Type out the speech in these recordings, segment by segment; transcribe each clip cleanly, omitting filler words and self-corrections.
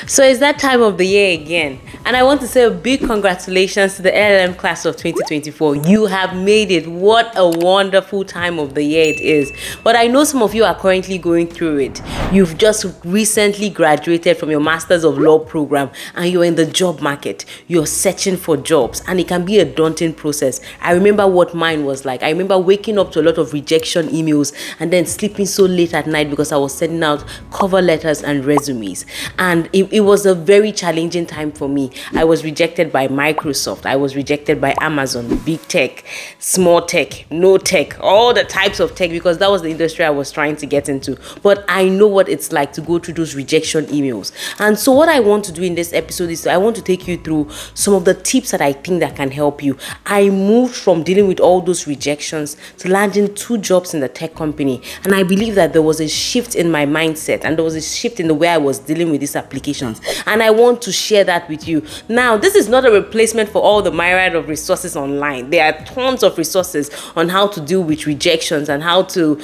So it's that time of the year again, and I want to say a big congratulations to the LLM class of 2024. You have made it. What a wonderful time of the year it is. But I know some of you are currently going through it. You've just recently graduated from your Masters of Law program and you're in the job market. You're searching for jobs and it can be a daunting process. I remember what mine was like. I remember waking up to a lot of rejection emails and then sleeping so late at night because I was sending out cover letters and resumes. And it was a very challenging time for me. I was rejected by Microsoft. I was rejected by Amazon, big tech, small tech, no tech, all the types of tech, because that was the industry I was trying to get into. But I know what it's like to go through those rejection emails. And so what I want to do in this episode is I want to take you through some of the tips that I think that can help you. I moved from dealing with all those rejections to landing 2 jobs in the tech company. And I believe that there was a shift in my mindset and there was a shift in the way I was dealing with these applications. And I want to share that with you. Now, this is not a replacement for all the myriad of resources online. There are tons of resources on how to deal with rejections and how to,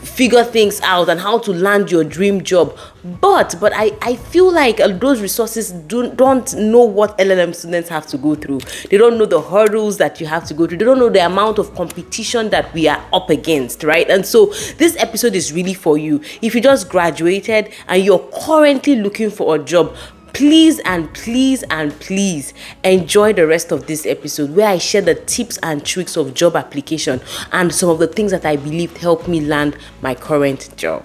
figure things out and how to land your dream job. But I feel like those resources don't know what LLM students have to go through. They don't know the hurdles that you have to go through. They don't know the amount of competition that we are up against, right? And so this episode is really for you. If you just graduated and you're currently looking for a job, please enjoy the rest of this episode where I share the tips and tricks of job application and some of the things that I believe helped me land my current job.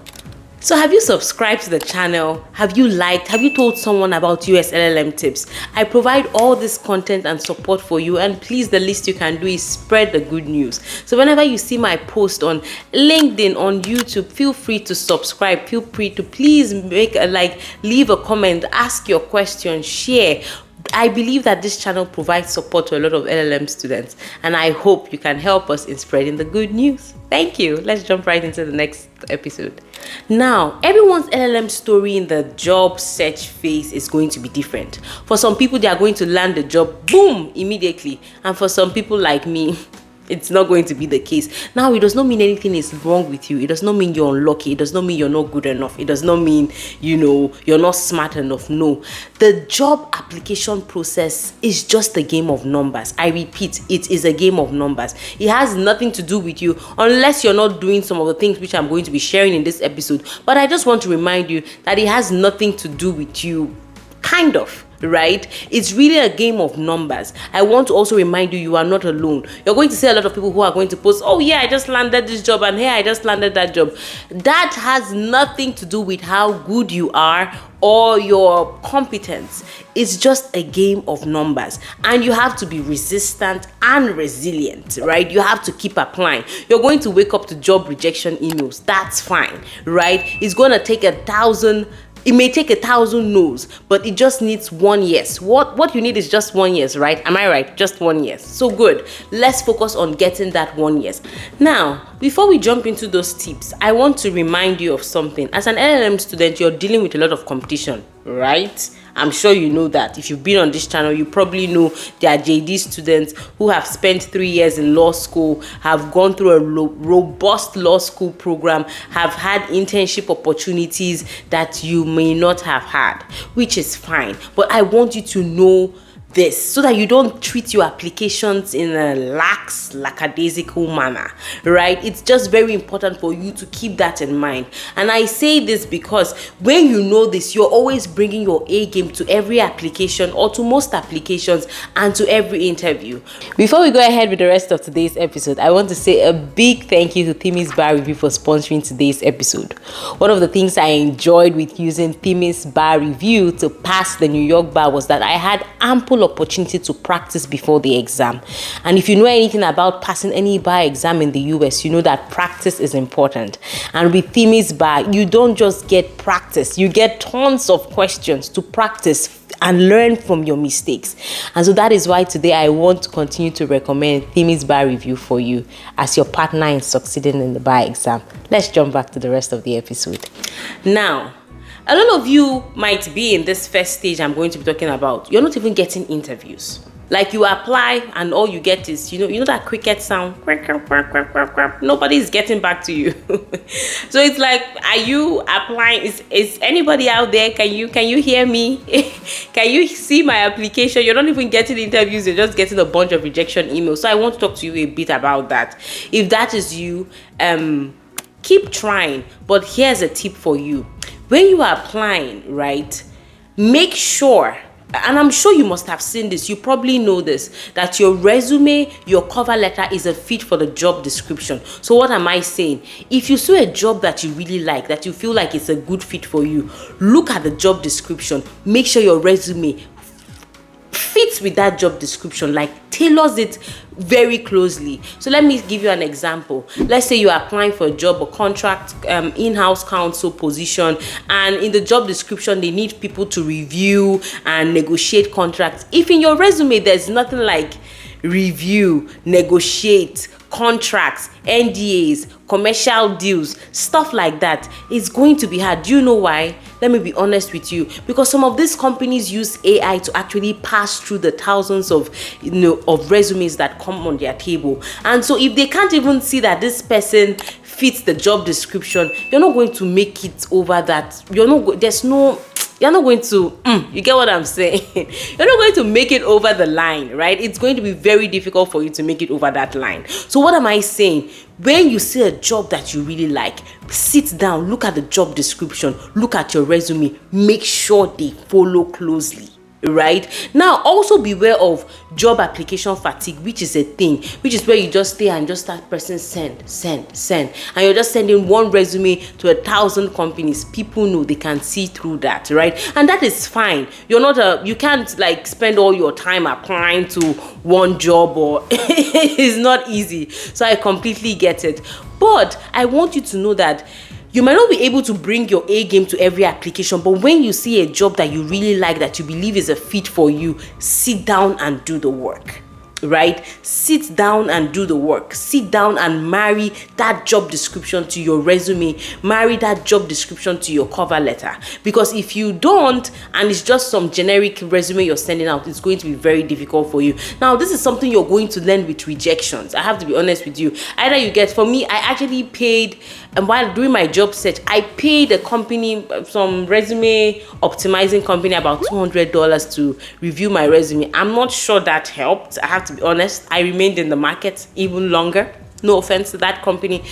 So have you subscribed to the channel? Have you told someone about US LLM tips? I provide all this content and support for you, and please, the least you can do is spread the good news. So whenever you see my post on LinkedIn, on YouTube, feel free to subscribe. Feel free to please make a like, leave a comment, ask your question, share. I believe that this channel provides support to a lot of LLM students, and I hope you can help us in spreading the good news. Thank you. Let's jump right into the next episode. Now, everyone's LLM story in the job search phase is going to be different. For some people, they are going to land the job, boom, immediately. And for some people like me, it's not going to be the case. Now, it does not mean anything is wrong with you. It does not mean you're unlucky. It does not mean you're not good enough. It does not mean, you're not smart enough. No. The job application process is just a game of numbers. I repeat, it is a game of numbers. It has nothing to do with you unless you're not doing some of the things which I'm going to be sharing in this episode. But I just want to remind you that it has nothing to do with you, kind of. Right? It's really a game of numbers. I want to also remind you are not alone. You're going to see a lot of people who are going to post, oh yeah, I just landed this job, and hey, I just landed that job. That has nothing to do with how good you are or your competence. It's just a game of numbers, and you have to be resistant and resilient, right? You have to keep applying. You're going to wake up to job rejection emails. That's fine, right? It's going to take 1,000. It may take 1,000 no's, but it just needs 1 yes. What you need is just 1 yes, right? Am I right? Just 1 yes. So good. Let's focus on getting that 1 yes. Now, before we jump into those tips, I want to remind you of something. As an LLM student, you're dealing with a lot of competition, right? I'm sure you know that. If you've been on this channel, you probably know there are JD students who have spent 3 years in law school, have gone through a robust law school program, have had internship opportunities that you may not have had, which is fine. But I want you to know this so that you don't treat your applications in a lackadaisical manner, right? It's just very important for you to keep that in mind. And I say this because when you know this, you're always bringing your A game to every application, or to most applications, and to every interview. Before we go ahead with the rest of today's episode, I want to say a big thank you to Themis Bar Review for sponsoring today's episode. One of the things I enjoyed with using Themis Bar Review to pass the New York bar was that I had ample opportunity to practice before the exam. And if you know anything about passing any bar exam in the US, you know that practice is important. And with Themis Bar, you don't just get practice, you get tons of questions to practice and learn from your mistakes. And so that is why today I want to continue to recommend Themis Bar Review for you as your partner in succeeding in the bar exam. Let's jump back to the rest of the episode. Now, a lot of you might be in this first stage I'm going to be talking about. You're not even getting interviews. Like you apply and all you get is, you know that cricket sound, quack, quack, quack, quack, quack, quack. Nobody's getting back to you. So it's like, are you applying? Is anybody out there? Can you hear me? Can you see my application? You're not even getting interviews, you're just getting a bunch of rejection emails. So I want to talk to you a bit about that. If that is you, keep trying. But here's a tip for you. When you are applying, right, make sure, and I'm sure you must have seen this, you probably know this, that your resume, your cover letter is a fit for the job description. So what am I saying? If you see a job that you really like, that you feel like it's a good fit for you, look at the job description. Make sure your resume fits with that job description, like tailors it very closely. So let me give you an example. Let's say you're applying for a job or contract, in-house counsel position, and in the job description they need people to review and negotiate contracts. If in your resume there's nothing like review, negotiate, contracts, NDAs, commercial deals, stuff like that, it's going to be hard. Do you know why? Let me be honest with you. Because some of these companies use AI to actually pass through the thousands of resumes that come on their table. And so if they can't even see that this person fits the job description, you're not going to make it over that. You're not going to, you get what I'm saying? You're not going to make it over the line, right? It's going to be very difficult for you to make it over that line. So what am I saying? When you see a job that you really like, sit down, look at the job description, look at your resume, make sure they follow closely. Right now, also beware of job application fatigue, which is a thing, which is where you just stay and just start pressing send, and you're just sending one resume to 1,000 companies. People know, they can see through that, right? And that is fine. You can't like spend all your time applying to one job, or it's not easy. So I completely get it, but I want you to know that you might not be able to bring your A game to every application, but when you see a job that you really like, that you believe is a fit for you, sit down and do the work. Right? Sit down and do the work. Sit down and marry that job description to your resume. Marry that job description to your cover letter. Because if you don't, and it's just some generic resume you're sending out, it's going to be very difficult for you. Now, this is something you're going to learn with rejections. I have to be honest with you. Either you get, for me, I actually paid, and while doing my job search, I paid a company, some resume optimizing company, about $200 to review my resume. I'm not sure that helped. I have to be honest. I remained in the market even longer. No offense to that company,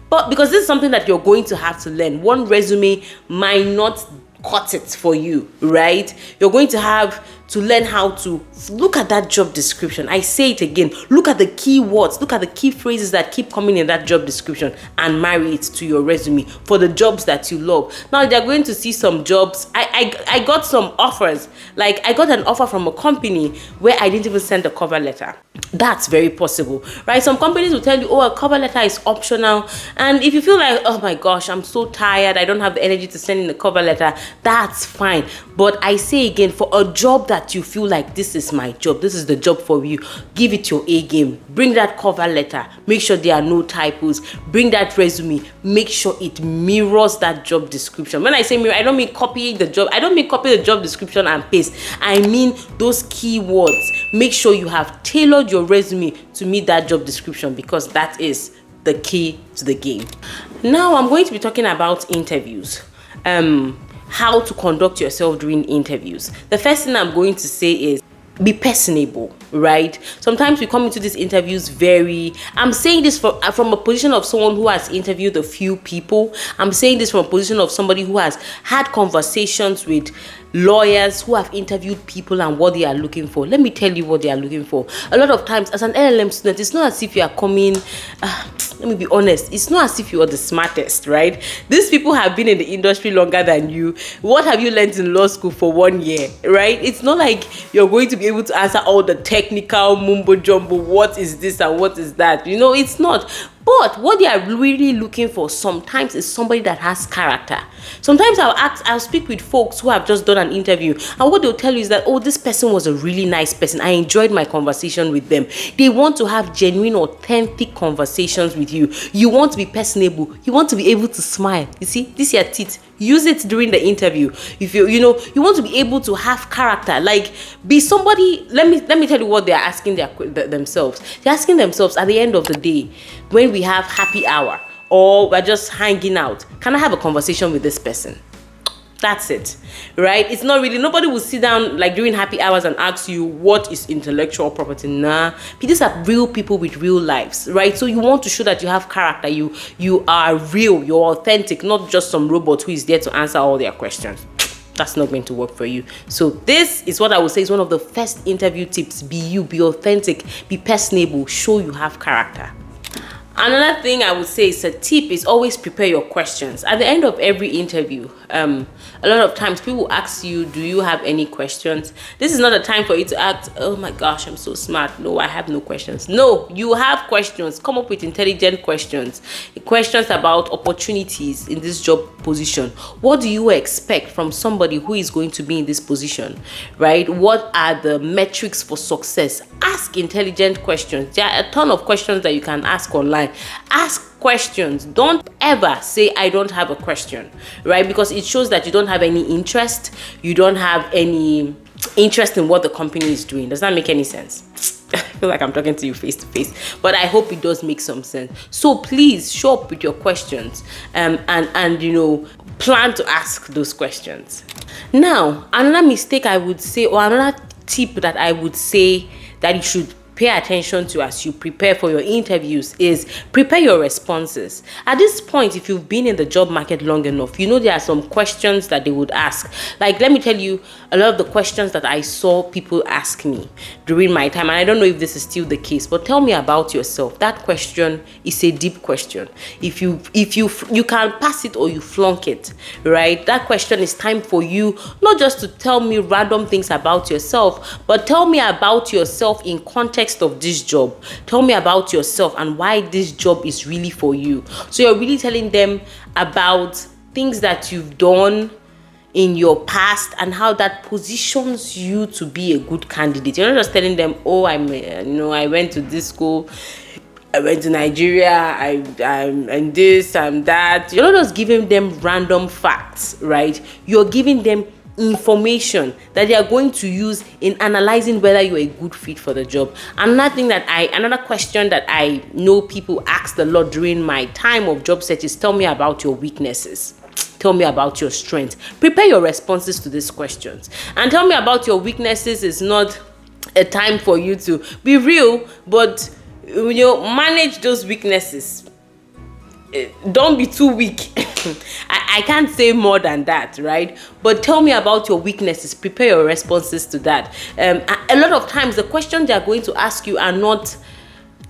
but because this is something that you're going to have to learn. One resume might not cut it for you, right? You're going to have to learn how to look at that job description. I say it again, look at the key words, look at the key phrases that keep coming in that job description, and marry it to your resume for the jobs that you love. Now, they're going to see some jobs. I got some offers. Like, I got an offer from a company where I didn't even send a cover letter. That's very possible, right? Some companies will tell you, oh, a cover letter is optional. And if you feel like, oh my gosh, I'm so tired, I don't have the energy to send in a cover letter, that's fine. But I say again, for a job that you feel like, this is my job, this is the job for you, give it your A game. Bring that cover letter. Make sure there are no typos. Bring that resume. Make sure it mirrors that job description. When I say mirror, I don't mean copying the job. I don't mean copy the job description and paste. I mean those keywords. Make sure you have tailored your resume to meet that job description, because that is the key to the game. Now I'm going to be talking about interviews. How to conduct yourself during interviews. The first thing I'm going to say is be personable, right? Sometimes we come into these interviews I'm saying this from a position of someone who has interviewed a few people. I'm saying this from a position of somebody who has had conversations with lawyers who have interviewed people and what they are looking for. Let me tell you what they are looking for. A lot of times, as an LLM student, it's not as if you are coming, let me be honest, it's not as if you are the smartest, right? These people have been in the industry longer than you. What have you learned in law school for 1 year, right? It's not like you're going to be able to answer all the technical mumbo jumbo, what is this and what is that? It's not. But what they are really looking for sometimes is somebody that has character. Sometimes I'll speak with folks who have just done an interview, and what they'll tell you is that, oh, this person was a really nice person. I enjoyed my conversation with them. They want to have genuine, authentic conversations with you. You want to be personable. You want to be able to smile. You see, this is your teeth. Use it during the interview. If you want to be able to have character, like be somebody. Let me tell you what they are asking themselves. They're asking themselves at the end of the day, when we have happy hour or we're just hanging out, can I have a conversation with this person? That's it, right? It's not really, nobody will sit down like during happy hours and ask you what is intellectual property. Nah, these are real people with real lives, right? So you want to show that you have character, you are real, you're authentic, not just some robot who is there to answer all their questions. That's not going to work for you. So this is what I would say is one of the first interview tips. Be you, be authentic, be personable, show you have character. Another thing I would say is a tip is always prepare your questions. At the end of every interview, a lot of times people ask you, do you have any questions? This is not a time for you to act, oh my gosh, I'm so smart. No, I have no questions. No, you have questions. Come up with intelligent questions. Questions about opportunities in this job position. What do you expect from somebody who is going to be in this position, right? What are the metrics for success? Ask intelligent questions. There are a ton of questions that you can ask online. Ask questions. Don't ever say I don't have a question, right? Because it shows that you don't have any interest. You don't have any interest in what the company is doing. Does that make any sense? I feel like I'm talking to you face to face, but I hope it does make some sense. So please show up with your questions and plan to ask those questions. Now, another mistake I would say, or another tip that I would say that you should pay attention to as you prepare for your interviews is prepare your responses. At this point, if you've been in the job market long enough, there are some questions that they would ask. Like, let me tell you, a lot of the questions that I saw people ask me during my time, and I don't know if this is still the case, but tell me about yourself. That question is a deep question. If you can pass it or you flunk it, right? That question is time for you not just to tell me random things about yourself, but tell me about yourself in context of this job. Tell me about yourself and why this job is really for you. So you're really telling them about things that you've done in your past and how that positions you to be a good candidate. You're not just telling them, oh, I went to this school, I went to Nigeria, I'm this, I'm that. You're not just giving them random facts, right? You're giving them information that they are going to use in analyzing whether you're a good fit for the job. Another question that I know people asked a lot during my time of job search is, tell me about your weaknesses. Tell me about your strengths. Prepare your responses to these questions. And tell me about your weaknesses is not a time for you to be real, but manage those weaknesses. Don't be too weak. I can't say more than that, right? But tell me about your weaknesses. Prepare your responses to that. A lot of times, the questions they are going to ask you are not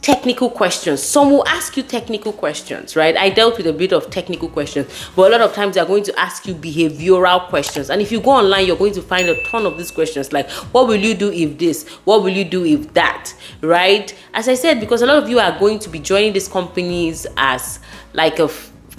technical questions. Some will ask you technical questions, right? I dealt with a bit of technical questions, but a lot of times they're going to ask you behavioral questions. And if you go online, you're going to find a ton of these questions, like, what will you do if this? What will you do if that? Right? As I said, because a lot of you are going to be joining these companies as like a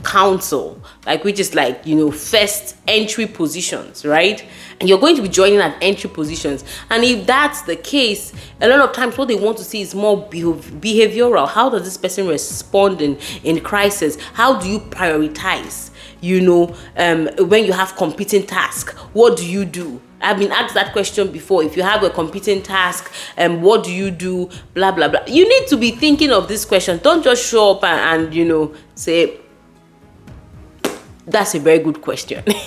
council, which is first entry positions, right? And you're going to be joining at entry positions. And if that's the case, a lot of times what they want to see is more behavioral. How does this person respond in crisis? How do you prioritize? When you have competing tasks, what do you do? I've been asked that question before. If you have a competing task, what do you do? Blah, blah, blah. You need to be thinking of this question. Don't just show up and say, that's a very good question. Please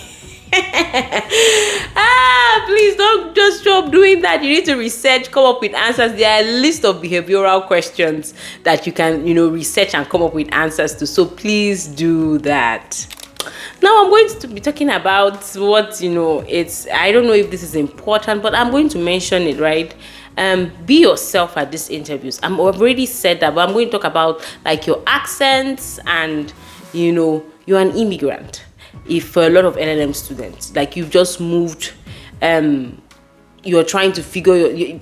don't just show up doing that. You need to research, come up with answers. There are a list of behavioral questions that you can, research and come up with answers to. So please do that. Now I'm going to be talking about what, I don't know if this is important, but I'm going to mention it, right? Be yourself at these interviews. I've already said that, but I'm going to talk about your accents and, you're an immigrant. If for a lot of LLM students, you've just moved, you're trying to figure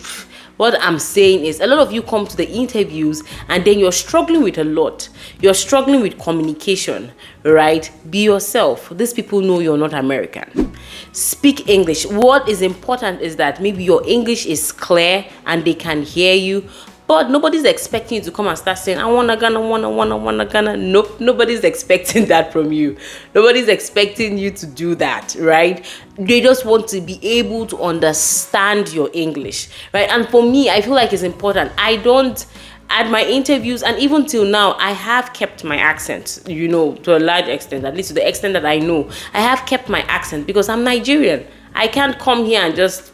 What I'm saying is a lot of you come to the interviews and then you're struggling with a lot. You're struggling with communication, right? Be yourself. These people know you're not American. Speak English. What is important is that maybe your English is clear and they can hear you. But nobody's expecting you to come and start saying, I wanna Ghana. Nope, nobody's expecting that from you. Nobody's expecting you to do that, right? They just want to be able to understand your English, right? And for me, I feel like it's important. I don't, at my interviews, and even till now, I have kept my accent, to a large extent, at least to the extent that I know. I have kept my accent because I'm Nigerian. I can't come here and just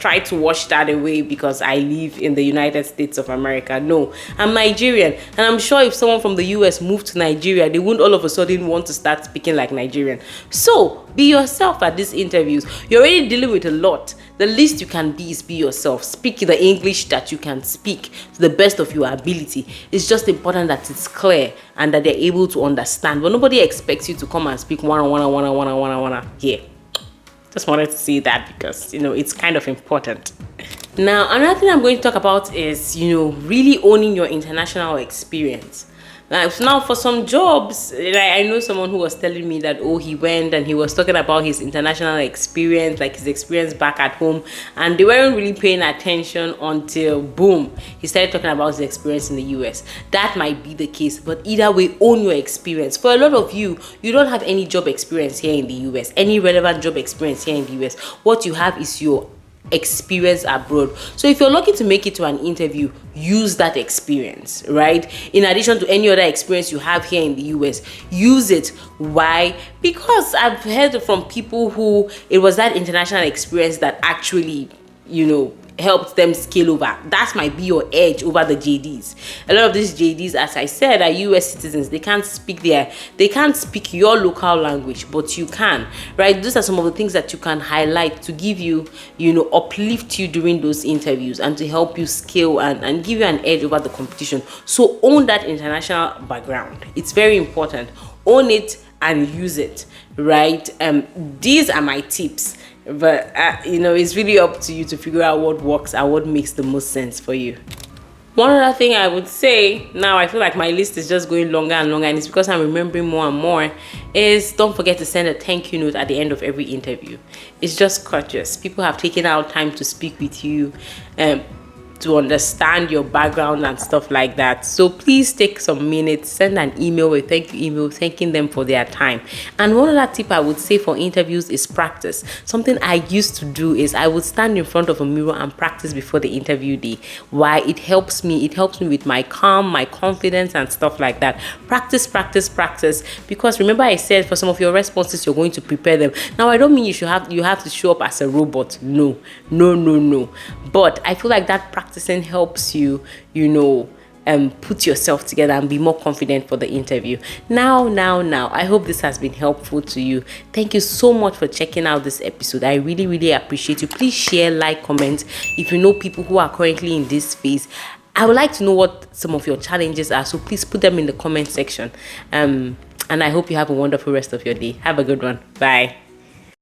try to wash that away because I live in the United States of America. No, I'm Nigerian, and I'm sure if someone from the US moved to Nigeria, they wouldn't all of a sudden want to start speaking like Nigerian. So be yourself at these interviews. You're already dealing with a lot. The least you can be is be yourself. Speak the English that you can speak to the best of your ability. It's just important that it's clear and that they're able to understand. But nobody expects you to come and speak one here. Just wanted to say that because, it's kind of important. Now, another thing I'm going to talk about is, really owning your international experience. Now, for some jobs, I know someone who was telling me that, he went and he was talking about his international experience, like his experience back at home, and they weren't really paying attention until, boom, he started talking about his experience in the US. That might be the case, but either way, own your experience. For a lot of you, you don't have any job experience here in the US, any relevant job experience here in the US. What you have is your experience abroad. So if you're lucky to make it to an interview, use that experience, right? In addition to any other experience you have here in the US, use it. Why? Because I've heard from people who it was that international experience that actually, helped them scale over. That might be your edge over the JDs. A lot of these JDs, as I said, are US citizens. They can't speak your local language, but you can, right? These are some of the things that you can highlight to give you, uplift you during those interviews and to help you scale and give you an edge over the competition. So own that international background. It's very important. Own it and use it, right? These are my tips. But it's really up to you to figure out what works and what makes the most sense for you. One other thing I would say, now I feel like my list is just going longer and longer, and it's because I'm remembering more and more, is don't forget to send a thank you note at the end of every interview. It's just courteous. People have taken out time to speak with you, to understand your background and stuff like that. So please take some minutes, send an email, a thank you email, thanking them for their time. And one other tip I would say for interviews is practice. Something I used to do is I would stand in front of a mirror and practice before the interview day. Why? It helps me with my calm, my confidence and stuff like that. Practice, because remember I said for some of your responses you're going to prepare them. Now I don't mean you have to show up as a robot. No. But I feel like that practicing helps you, put yourself together and be more confident for the interview. Now, I hope this has been helpful to you. Thank you so much for checking out this episode. I really, really appreciate you. Please share, like, comment. If you know people who are currently in this phase, I would like to know what some of your challenges are. So please put them in the comment section. And I hope you have a wonderful rest of your day. Have a good one. Bye.